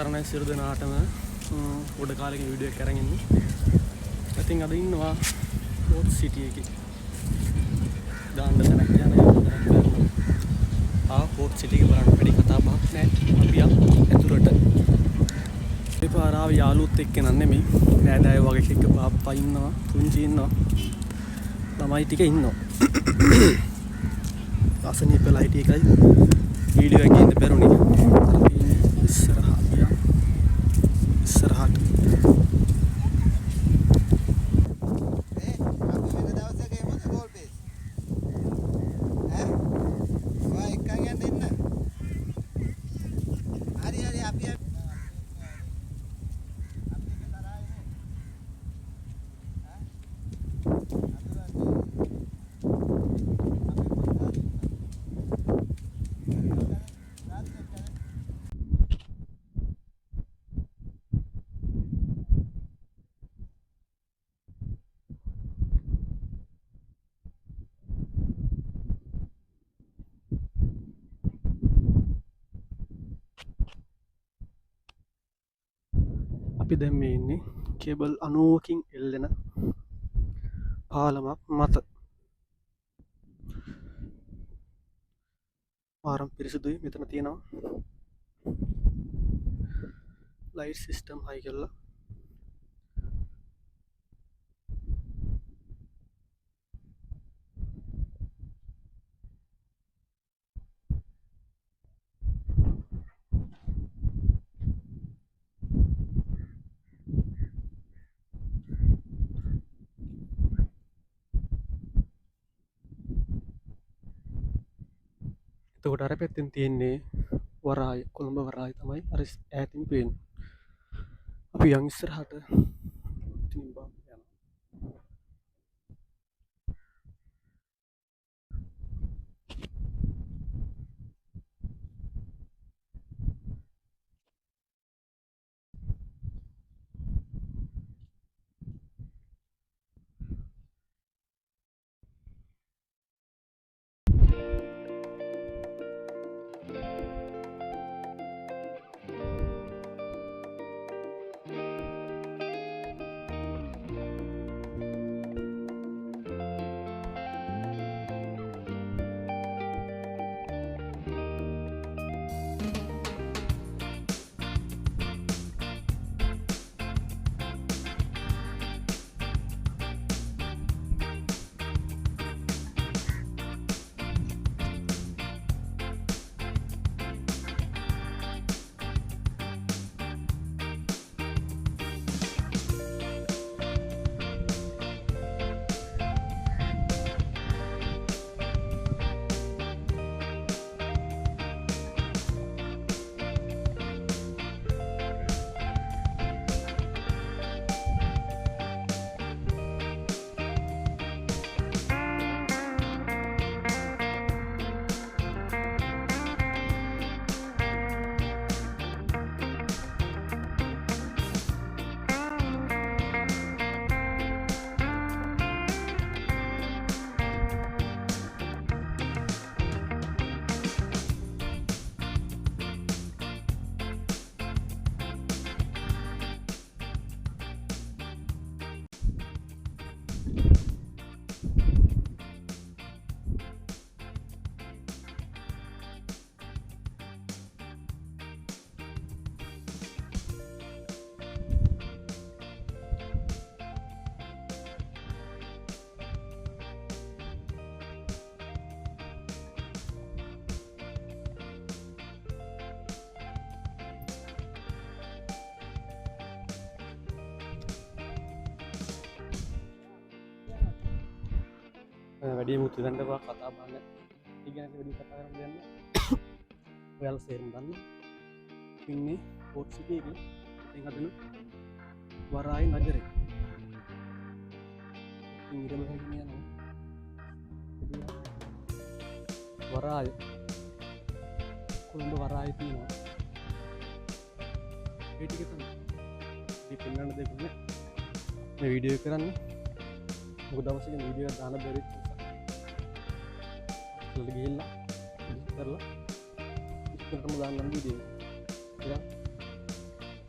සරණයි සියලු දෙනාටම උඩ කාලෙක වීඩියෝ එකක් අරන් ඉන්නේ. ඉතින් අද ඉන්නවා පෝට් සිටි එකේ. දාන්න තැනක් යන පෝට් සිටි එක බලන්න වැඩි කතා බහක් නැහැ. අපි ඇතුළට මේ පාර ආව යාළුවොත් එක්ක නෙමෙයි. නෑදෑයෝ වගේ එක්ක බාප්පා ඉන්නවා, පුංචි ඉන්නවා. ළමයි ටික ඉන්නවා. අසනීපලා හිටිය එකයි වීඩියෝ එකේ ඉන්න බැරුණේ. අපි දැන් මේ ඉන්නේ කේබල් 90කින් එල්ලෙන පාලමක් මත. පාරම් පිරිසිදුයි. මෙතන තියෙනවා ලයිට් සිස්ටම් හයි කරලා. එතකොට අර පැත්තෙන් තියෙන්නේ වරාය, කොළඹ වරාය තමයි අර ඈතින් පේන්නේ. අපි යන් ඉස්සරහට ඉතින් යනවා. වැඩි මුතු දණ්ඩවා කතා බහන්න ඉගෙන වැඩි කතා කරන්න දෙන්න. ඔයාලා සේරම දන්න ඉන්නේ පෝට් සිටි එකේ. ඉතින් අදන වරායි නගරේ. ඉතින් ඊට මෙහෙම යනවා. වරාය කොළඹ වරාය තියෙනවා. ඒ ටික තමයි ඉතින් පෙන්වන්න දෙයක් නෑ. මේ වීඩියෝ එක කරන්නේ මොකද දවසකින් වීඩියෝ එක දාන්න බැරි ගිහිල්ලා කරලා ඉස්සරහටම දාන්න වීඩියෝ එක.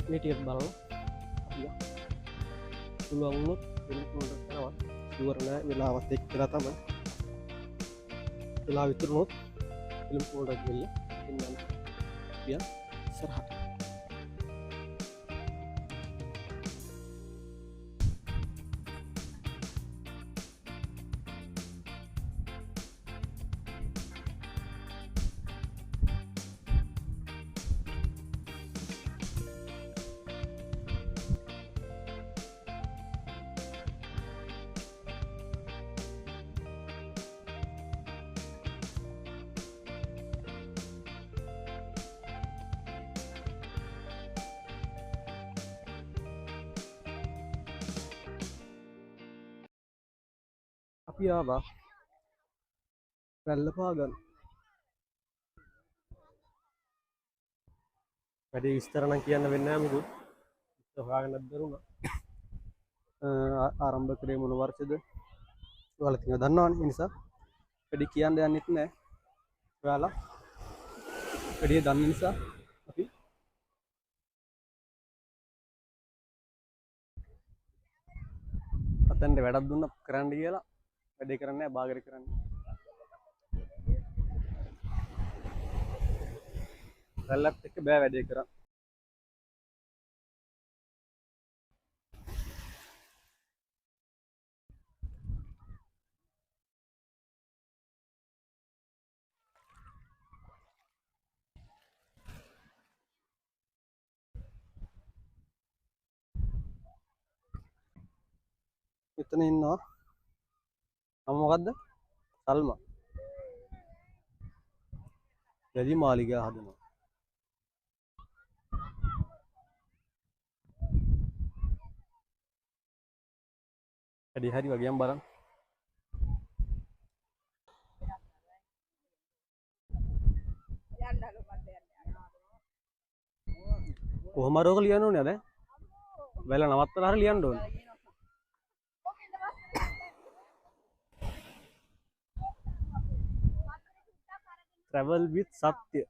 මේ ටිකක් බලලා අපි පුළුවන් වුණොත් ෆිල්ම් වලට යනවා. ෂුවර් නෑ වෙලාවත් එක්කලා තමයි. වෙලාව විතරුනොත් ෆිල්ම් වලට ගිහිල්ලා ඉන්නම්. පියා ඉස්සරහට. අපි ආවා වැල්ලපාගල්. වැඩි විස්තර නම් කියන්න වෙන්නේ නැහැ මොකද හොයාගන්නත් දරුණා. ආරම්භ කරේ මොන වර්ෂෙද? ඔයාලා ටික දන්නවනේ. ඒ නිසා වැඩි කියන්න යන්නෙත් නැහැ. ඔයාලා වැඩි දන්න නිසා අපි අතෙන්ට වැඩක් දුන්න කරන්න කියලා වැඩේ කරන්නේ නැහැ. බාගර කරන්නේ. වැල්ලත් එක්ක බෑ වැඩේ කරා. මෙතන ඉන්නවා. නම මොකද්ද? සල්මා. වැඩි මාලිගා හදනවා. වැඩි හරි වගේම බලන්න. කොහොම රෝග ලියන්න ඕනේ දැන්? වැල නවත්තලා හරි ලියන්න ඕනේ. travel with සත්‍ය.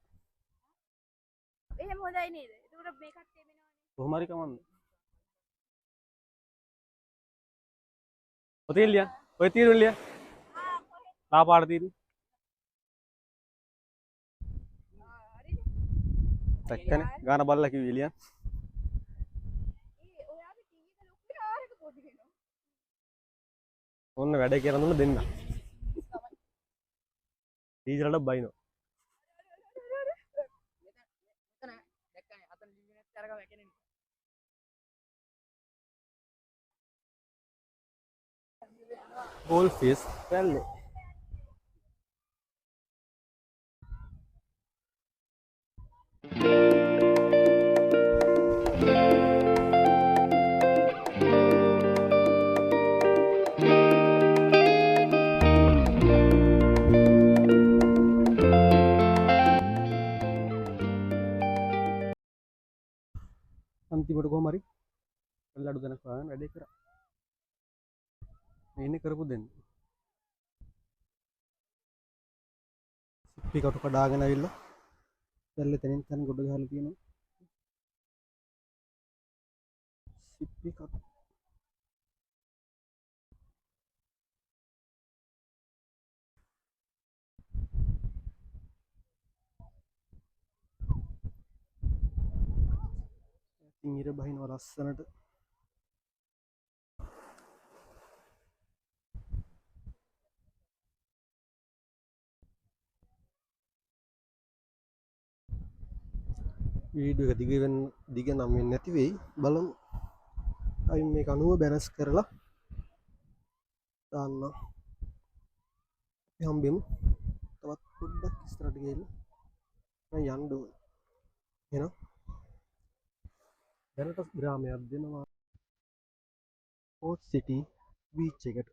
එහෙම හොඳයි නේද? ඒකට මේකත් එමෙනවනේ. කොහොම හරි කමන්න. ඔතේ ලියන්න. ඔය තීරු ලියන්න. ආ පාඩ තීරු. හරිද? දැක්කනේ ගාන බලලා කිව්වේ ලියන්න. ඔයාගේ ටීවී එක ලොකු වෙනවා ආරක පොඩි වෙනවා. ඔන්න වැඩේ කියලා දුන්න දෙන්න. ටීචර්ට බයිනෝ. මෙතන දැක්කනේ අතන ලිවිනත් අරගම වැකෙන්නේ. Goal fees වැල්ලේ. අන්තිමට කොහොම හරි අල්ලඩු දෙනක් ගන්න වැඩේ කරා. මේ ඉන්නේ කරපු දෙන්න. සිප්පි කටු කඩාගෙන ආවිල්ලා දැල්ලේ තනින් තන ගොඩ ගහලා තියෙනවා. සිප්පි කටු ඉර බහිනවා ලස්සනට. වීඩියෝ එක දිග නම් වෙන්නේ නැති වෙයි. බලමු. අපි මේක 90 බැලන්ස් කරලා දාන්න. අපි හම්බෙමු. තවත් පොඩ්ඩක් ඉස්සරහට ගිහලා මම යන්න ඕනේ. එහෙනම් දැනට ග්‍රාමයක් දෙනවා. පෝට් සිටි බීච් එකට.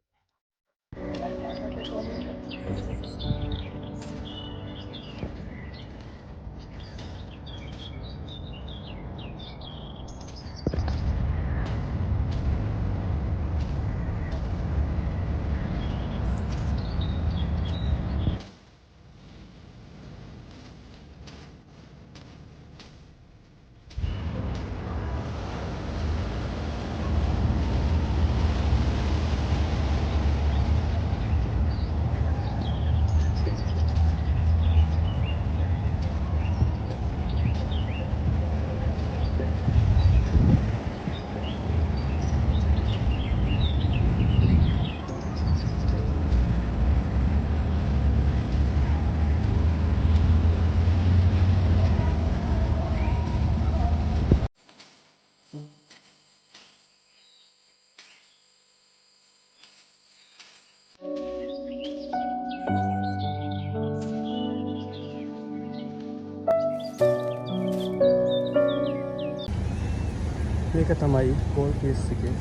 මේක තමයි ගෝල් පීස් එකේ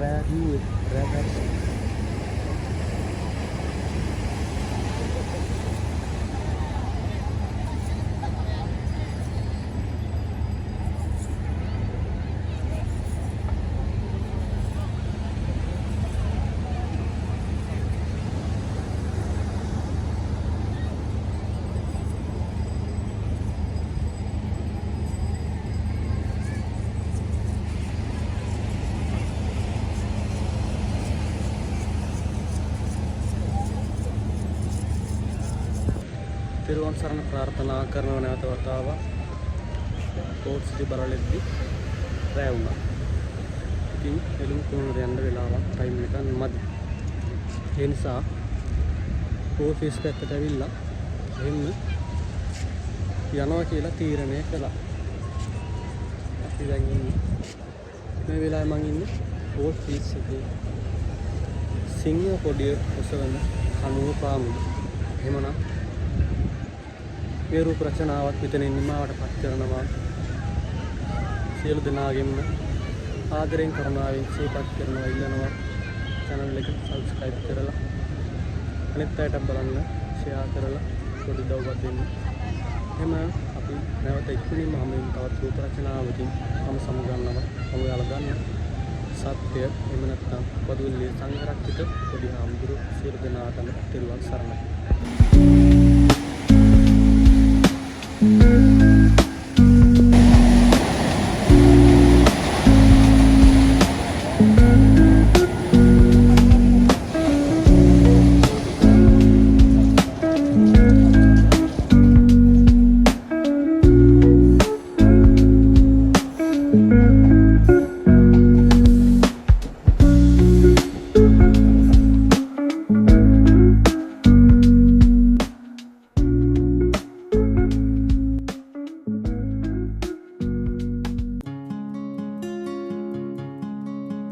රෑ රෑ තිරුවන් සරණ ප්‍රාර්ථනා කරනව නැවත වතාවක් කෝට් සිටි බලලෙද්දි රැ වුණා. ඉතින් එළුම් කුණුවට යන්න වෙලාවක් ටයිම් එක මදි. ඒ නිසා ඕෆිස් පැත්තට ඇවිල්ලා එන්න යනවා කියලා තීරණය කළා. අපි දැන් ඉන්නේ මේ වෙලාවේ මං ඉන්නේ ඕෆිස් එකේ සිංහ පොඩිය ඔසවන කනුව පාමුල. එහෙමනම් මේ රූප රචනාවත් මෙතනින් නිමාවට පත් කරනවා. සියලු දෙනාගෙන්ම ආදරෙන් කරුණාවෙන් සිහිපත් කරනවා ඉල්ලනවා. channel එක subscribe කරලා අනිත් අයට බලන්න share කරලා පොඩි උදව්වක් දෙන්න. එහෙම අපි නැවත ඉක්මනින්ම හැමෝම තවත් රූප රචනාවකින් සමගන්නවා. ඔයාලා ගන්න සත්‍ය එහෙම නැත්නම් පොදුල්ලේ සංඝරක්ෂිත පොඩි හාමුදුරු සියලු දෙනාටම තෙරුවන් සරණයි.